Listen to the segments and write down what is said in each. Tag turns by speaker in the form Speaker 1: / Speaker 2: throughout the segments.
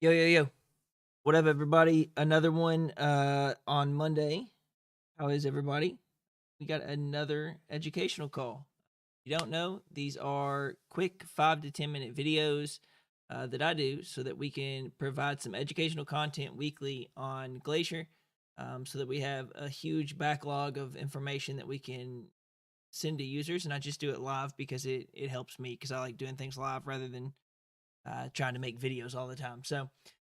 Speaker 1: Yo, yo, yo. What up, everybody? Another one on Monday. How is everybody? We got another educational call. If you don't know, these are quick 5 to 10 minute videos that I do so that we can provide some educational content weekly on Glacier, so that we have a huge backlog of information that we can send to users. And I just do it live because it helps me because I like doing things live rather than trying to make videos all the time. So,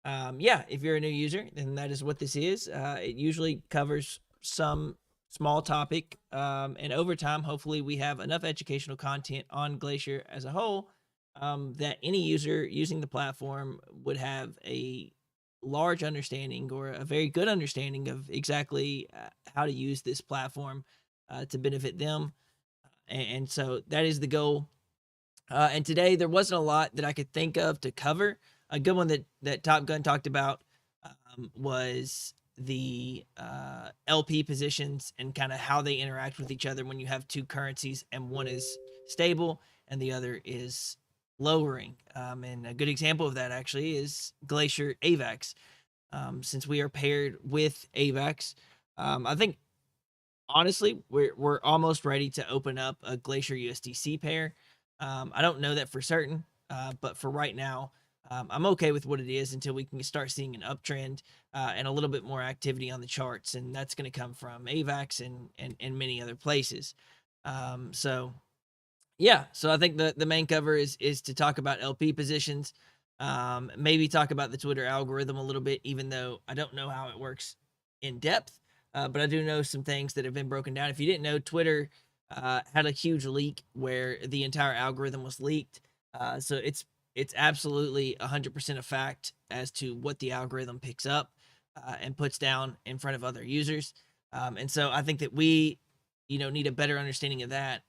Speaker 1: yeah, if you're a new user, then that is what this is. It usually covers some small topic, and over time, hopefully, we have enough educational content on Glacier as a whole that any user using the platform would have a large understanding or a very good understanding of exactly how to use this platform to benefit them. And so that is the goal. And today there wasn't a lot that I could think of to cover. A good one that Top Gun talked about was the LP positions and kind of how they interact with each other when you have two currencies and one is stable and the other is lowering. And a good example of that actually is Glacier AVAX. Since we are paired with AVAX, I think honestly, we're almost ready to open up a Glacier USDC pair. I don't know that for certain, but for right now, I'm okay with what it is until we can start seeing an uptrend and a little bit more activity on the charts, and that's going to come from AVAX and many other places. So yeah, so I think the main cover is to talk about LP positions, maybe talk about the Twitter algorithm a little bit, even though I don't know how it works in depth. But I do know some things that have been broken down. If you didn't know, Twitter had a huge leak where the entire algorithm was leaked. So it's absolutely 100% a fact as to what the algorithm picks up and puts down in front of other users. And so I think that we need a better understanding of that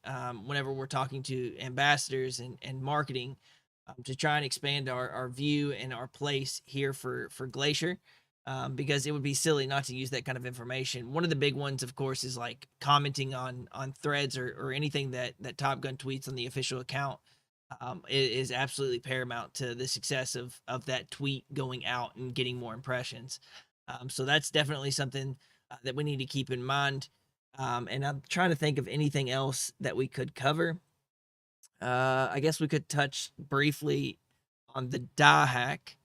Speaker 1: whenever we're talking to ambassadors and marketing to try and expand our view and our place here for Glacier, because it would be silly not to use that kind of information. One of the big ones, of course, is like commenting on threads or anything that Top Gun tweets on the official account. Is absolutely paramount to the success of that tweet going out and getting more impressions. So that's definitely something that we need to keep in mind. And I'm trying to think of anything else that we could cover. I guess we could touch briefly on the die hack,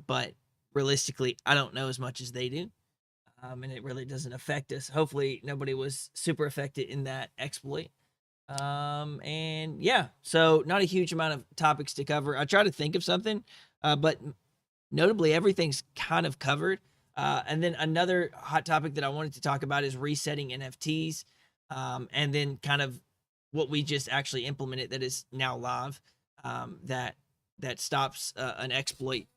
Speaker 1: but realistically, I don't know as much as they do. And it really doesn't affect us. Hopefully, nobody was super affected in that exploit. And yeah, so not a huge amount of topics to cover. I try to think of something, but notably, everything's kind of covered. And then another hot topic that I wanted to talk about is resetting NFTs, and then kind of what we just actually implemented that is now live, that stops an exploit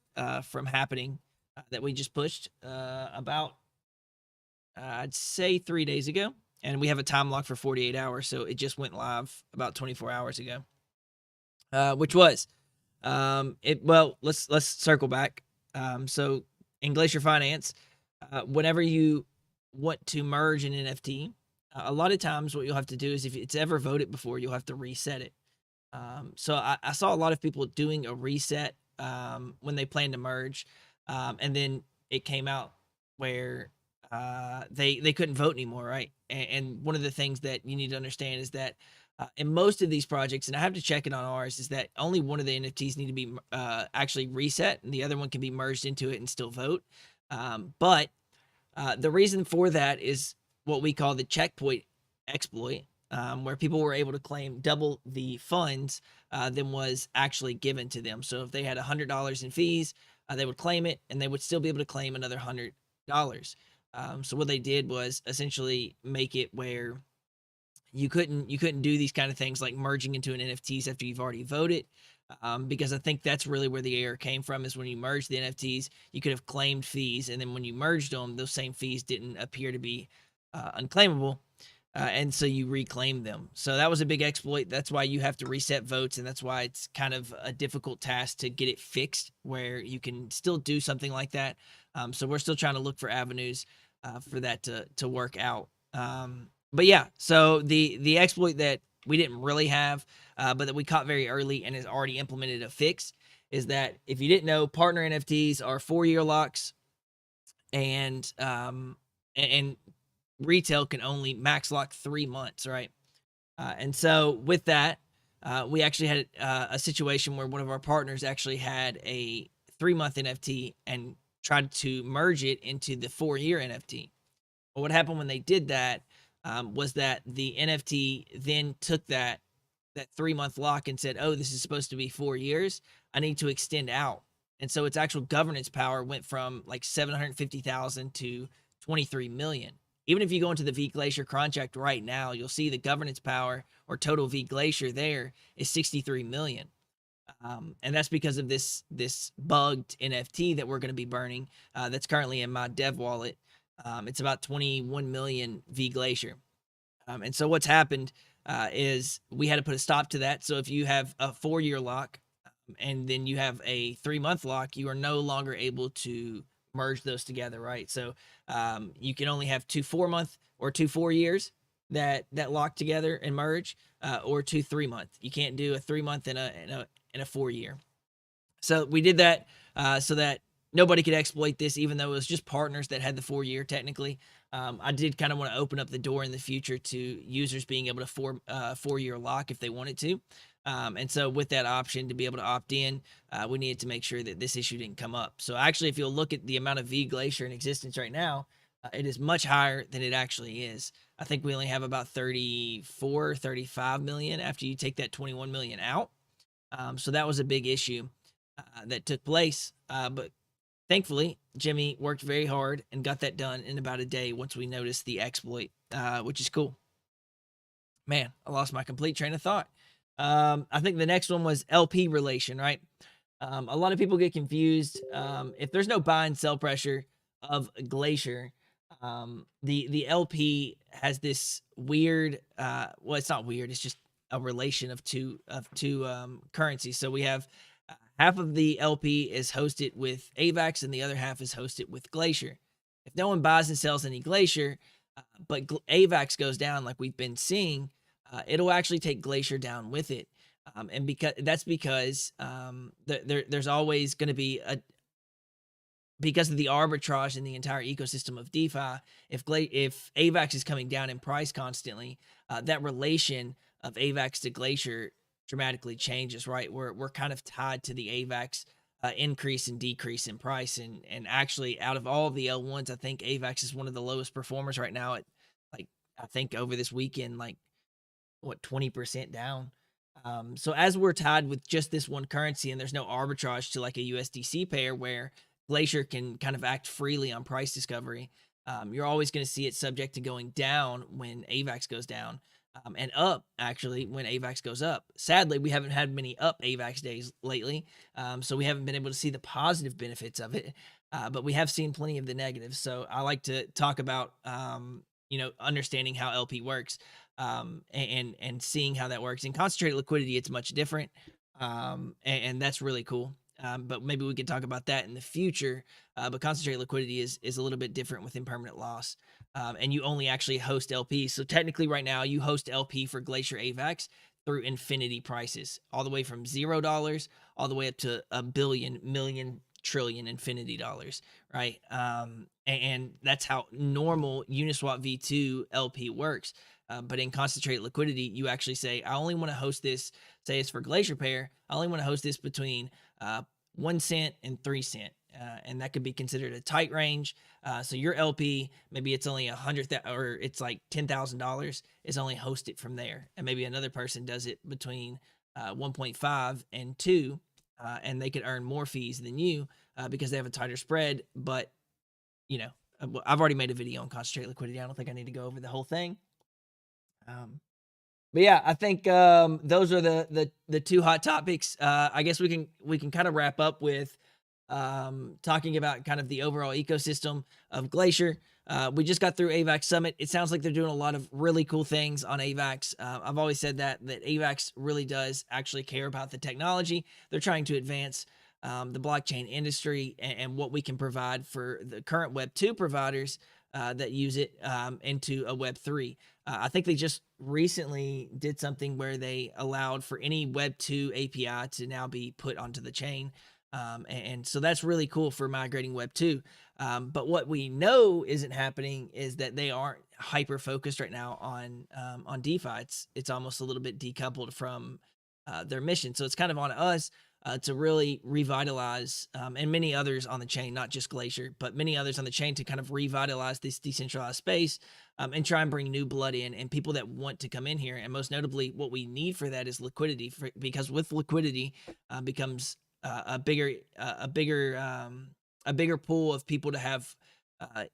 Speaker 1: from happening that we just pushed about I'd say 3 days ago, and we have a time lock for 48 hours, so it just went live about 24 hours ago, which was it. Well, let's circle back. So in Glacier Finance, whenever you want to merge an NFT, a lot of times what you'll have to do is if it's ever voted before, you'll have to reset it. So I saw a lot of people doing a reset when they plan to merge, and then it came out where they couldn't vote anymore, right? And one of the things that you need to understand is that in most of these projects, and I have to check it on ours, is that only one of the NFTs need to be actually reset, and the other one can be merged into it and still vote. But the reason for that is what we call the checkpoint exploit, where people were able to claim double the funds than was actually given to them. So if they had $100 in fees, they would claim it, and they would still be able to claim another $100. So what they did was essentially make it where you couldn't do these kind of things like merging into an NFTs after you've already voted. Because I think that's really where the error came from, is when you merged the NFTs, you could have claimed fees, and then when you merged them, those same fees didn't appear to be unclaimable, and so you reclaimed them. So that was a big exploit. That's why you have to reset votes, and that's why it's kind of a difficult task to get it fixed, where you can still do something like that. So we're still trying to look for avenues for that to work out. But yeah, so the exploit that we didn't really have, but that we caught very early and has already implemented a fix, is that if you didn't know, partner NFTs are 4-year locks, and retail can only max lock 3 months, right? And so with that, we actually had a situation where one of our partners actually had a 3-month NFT and tried to merge it into the 4-year NFT. But what happened when they did that was that the NFT then took that 3-month lock and said, "Oh, this is supposed to be 4 years. I need to extend out." And so its actual governance power went from like 750,000 to 23 million. Even if you go into the V Glacier contract right now, you'll see the governance power or total V Glacier there is 63 million. And that's because of this bugged NFT that we're going to be burning. That's currently in my dev wallet. It's about 21 million V Glacier. And so what's happened is we had to put a stop to that. So if you have a 4-year lock and then you have a 3-month lock, you are no longer able to merge those together, right? So you can only have 2 4-month or 2 4 years that lock together and merge, or 2 3-month. You can't do a 3-month and a 4-year. So we did that so that nobody could exploit this, even though it was just partners that had the 4-year technically. I did kind of want to open up the door in the future to users being able to 4-year lock if they wanted to. And so with that option to be able to opt in, we needed to make sure that this issue didn't come up. So actually, if you'll look at the amount of V Glacier in existence right now, it is much higher than it actually is. I think we only have about 34, 35 million after you take that 21 million out. So that was a big issue that took place. But thankfully, Jimmy worked very hard and got that done in about a day once we noticed the exploit, which is cool. Man, I lost my complete train of thought. I think the next one was LP relation, right? A lot of people get confused. If there's no buy and sell pressure of Glacier, the LP has this weird. Well, it's not weird. It's just a relation of two currencies. So we have half of the LP is hosted with AVAX, and the other half is hosted with Glacier. If no one buys and sells any Glacier, but AVAX goes down like we've been seeing, it'll actually take Glacier down with it. And because there's always going to be because of the arbitrage in the entire ecosystem of DeFi, if AVAX is coming down in price constantly, that relation of AVAX to Glacier dramatically changes, right? We're kind of tied to the AVAX increase and decrease in price, and actually out of all of the L1s, I think AVAX is one of the lowest performers right now. At like I think over this weekend, like 20% down. So as we're tied with just this one currency and there's no arbitrage to like a USDC pair where Glacier can kind of act freely on price discovery, you're always going to see it subject to going down when AVAX goes down, and up actually when AVAX goes up. Sadly, we haven't had many up AVAX days lately, so we haven't been able to see the positive benefits of it, but we have seen plenty of the negatives. So I like to talk about understanding how LP works, and seeing how that works. In concentrated liquidity, it's much different, and that's really cool. But maybe we could talk about that in the future. But concentrated liquidity is a little bit different with impermanent loss, and you only actually host LP. So technically, right now, you host LP for Glacier AVAX through infinity prices, all the way from $0 all the way up to a billion, million, trillion infinity dollars, right? And that's how normal Uniswap V2 LP works. But in concentrated liquidity, you actually say, I only want to host this, say it's for Glacier pair, I only want to host this between 1 cent and 3 cent. And that could be considered a tight range. So your LP, maybe it's only or it's like $10,000 is only hosted from there. And maybe another person does it between 1.5 and 2, and they could earn more fees than you because they have a tighter spread. But, I've already made a video on concentrated liquidity. I don't think I need to go over the whole thing. But yeah, I think those are the two hot topics. I guess we can kind of wrap up with talking about kind of the overall ecosystem of Glacier. We just got through AVAX Summit. It sounds like they're doing a lot of really cool things on AVAX. I've always said that AVAX really does actually care about the technology. They're trying to advance the blockchain industry and what we can provide for the current Web 2 providers that use it into a Web 3. I think they just recently did something where they allowed for any Web 2 API to now be put onto the chain. And so that's really cool for migrating Web 2. But what we know isn't happening is that they aren't hyper focused right now on DeFi. It's almost a little bit decoupled from their mission. So it's kind of on us to really revitalize, and many others on the chain, not just Glacier, but many others on the chain to kind of revitalize this decentralized space, and try and bring new blood in and people that want to come in here. And most notably, what we need for that is liquidity, because with liquidity becomes a bigger pool of people to have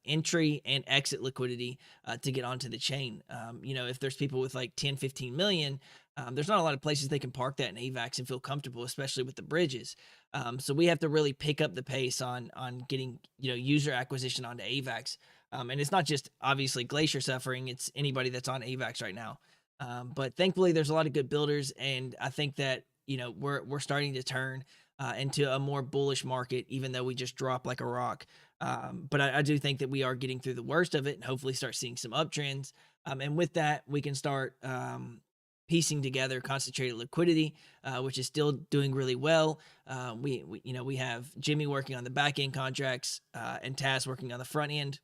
Speaker 1: entry and exit liquidity to get onto the chain. If there's people with like 10, 15 million, there's not a lot of places they can park that in AVAX and feel comfortable, especially with the bridges. So we have to really pick up the pace on getting user acquisition onto AVAX. And it's not just obviously Glacier suffering; it's anybody that's on AVAX right now. But thankfully, there's a lot of good builders, and I think that we're starting to turn into a more bullish market, even though we just dropped like a rock. But I do think that we are getting through the worst of it, and hopefully start seeing some uptrends. And with that, we can start piecing together concentrated liquidity, which is still doing really well. We have Jimmy working on the back end contracts, and Taz working on the front end.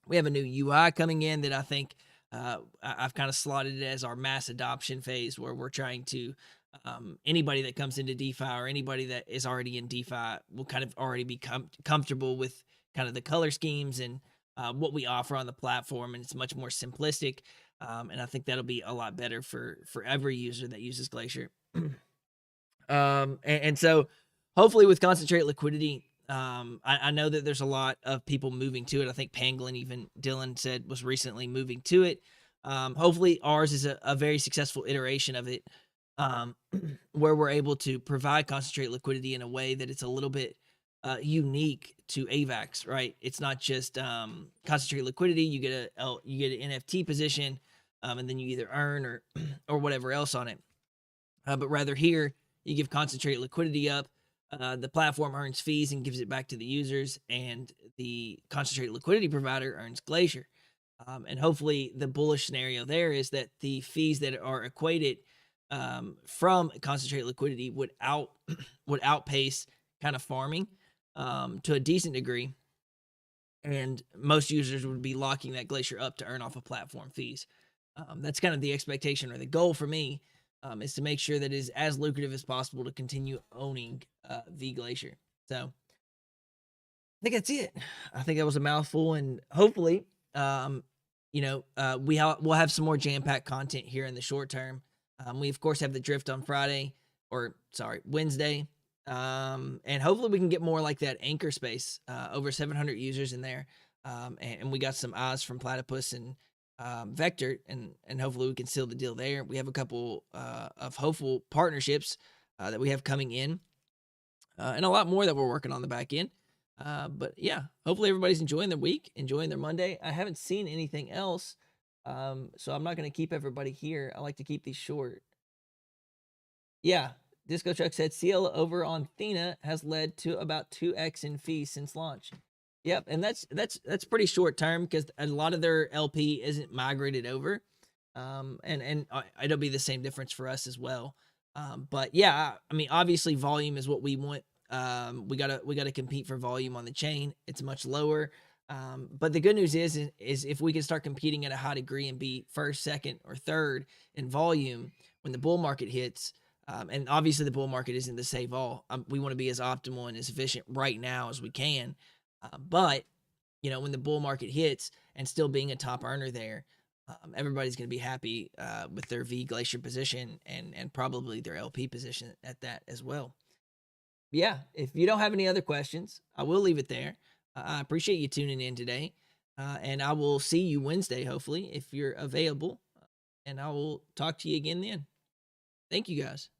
Speaker 1: We have a new UI coming in that I think I've kind of slotted it as our mass adoption phase, where we're trying to anybody that comes into DeFi or anybody that is already in DeFi will kind of already be comfortable with kind of the color schemes and what we offer on the platform, and it's much more simplistic. And I think that'll be a lot better for every user that uses Glacier. And so hopefully with concentrated liquidity, I know that there's a lot of people moving to it. I think Pangolin, even Dylan said, was recently moving to it. Hopefully ours is a very successful iteration of it, where we're able to provide concentrated liquidity in a way that it's a little bit unique to AVAX, right? It's not just concentrated liquidity. You get an NFT position, and then you either earn or whatever else on it. But rather here, you give concentrated liquidity up. The platform earns fees and gives it back to the users, and the concentrated liquidity provider earns Glacier. And hopefully the bullish scenario there is that the fees that are equated from concentrated liquidity would outpace kind of farming to a decent degree, and most users would be locking that Glacier up to earn off of platform fees. That's kind of the expectation, or the goal for me, is to make sure that it is as lucrative as possible to continue owning the Glacier. So I think that's it. I think that was a mouthful, and hopefully we'll have some more jam-packed content here in the short term. We of course have the drift on Wednesday. And hopefully we can get more like that anchor space, over 700 users in there. And we got some eyes from Platypus and Vector, and hopefully we can seal the deal there. We have a couple of hopeful partnerships that we have coming in, and a lot more that we're working on the back end. But yeah, hopefully everybody's enjoying their week, enjoying their Monday. I haven't seen anything else, so I'm not going to keep everybody here. I like to keep these short. Yeah, Disco Chuck said CL over on Thena has led to about 2x in fees since launch. Yep, and that's pretty short term, because a lot of their LP isn't migrated over, and it'll be the same difference for us as well. But yeah, I mean, obviously volume is what we want. We gotta compete for volume on the chain. It's much lower. But the good news is if we can start competing at a high degree and be first, second, or third in volume when the bull market hits. And obviously the bull market isn't the save all. We want to be as optimal and as efficient right now as we can. But when the bull market hits, and still being a top earner there, everybody's going to be happy with their V Glacier position, and probably their LP position at that as well. Yeah, if you don't have any other questions, I will leave it there. I appreciate you tuning in today, and I will see you Wednesday, hopefully, if you're available, and I will talk to you again then. Thank you, guys.